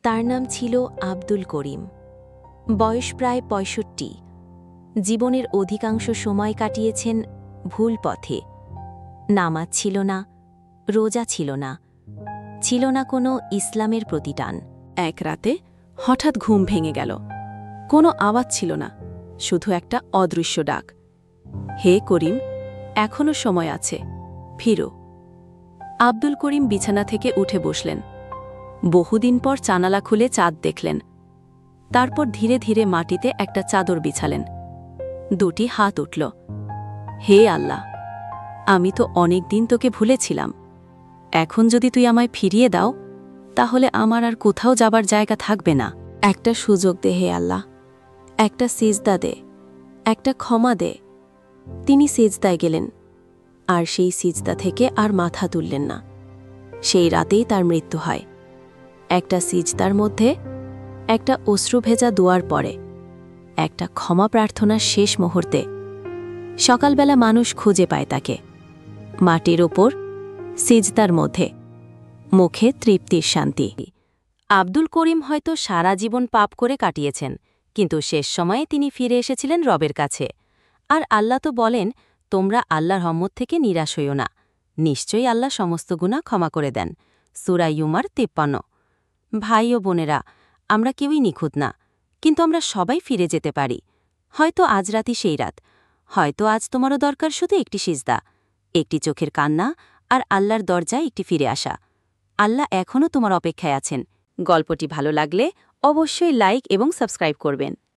তার নাম ছিল আব্দুল করিম। বয়স প্রায় ৬৫। জীবনের অধিকাংশ সময় কাটিয়েছেন ভুল পথে। নামাজ ছিল না, রোজা ছিল না, ছিল না কোনো ইসলামের প্রতি টান। এক রাতে হঠাৎ ঘুম ভেঙে গেল। কোনো আওয়াজ ছিল না, শুধু একটা অদৃশ্য ডাক। হে করিম, এখনো সময় আছে, ফিরো। আব্দুল করিম বিছানা থেকে উঠে বসলেন। বহুদিন পর জানালা খুলে চাঁদ দেখলেন। তারপর ধীরে ধীরে মাটিতে একটা চাদর বিছালেন। দুটি হাত উঠল। হে আল্লাহ, আমি তো অনেক দিন তোকে ভুলেছিলাম। এখন যদি তুই আমায় ফিরিয়ে দাও, তাহলে আমার আর কোথাও যাবার জায়গা থাকবে না। একটা সুযোগ দে হে আল্লাহ, একটা সিজদা দে, একটা ক্ষমা দে। তিনি সিজদায় গেলেন, আর সেই সিজদা থেকে আর মাথা তুললেন না। সেই রাতেই তার মৃত্যু হয়। একটা সিজদার মধ্যে, একটা অশ্রুভেজা দোয়ার পরে, একটা ক্ষমা প্রার্থনার শেষ মুহূর্তে। সকালবেলা মানুষ খুঁজে পায় তাকে, মাটির ওপর, সিজদার মধ্যে, মুখে তৃপ্তির শান্তি। আব্দুল করিম হয়তো সারা জীবন পাপ করে কাটিয়েছেন, কিন্তু শেষ সময়ে তিনি ফিরে এসেছিলেন রবের কাছে। আর আল্লাহ তো বলেন, তোমরা আল্লাহর রহমত থেকে নিরাশ হইও না, নিশ্চয়ই আল্লাহ সমস্ত গুনাহ ক্ষমা করে দেন। সূরা ইউমার ৫৩। ভাই ও বোনেরা, আমরা কেউই নিখুঁত না, কিন্তু আমরা সবাই ফিরে যেতে পারি। হয়তো আজ রাতই সেই রাত, হয়তো আজ তোমারও দরকার শুধু একটি সিজদা, একটি চোখের কান্না, আর আল্লাহর দরজায় একটি ফিরে আসা। আল্লাহ এখনও তোমার অপেক্ষায় আছেন। গল্পটি ভালো লাগলে অবশ্যই লাইক এবং সাবস্ক্রাইব করবেন।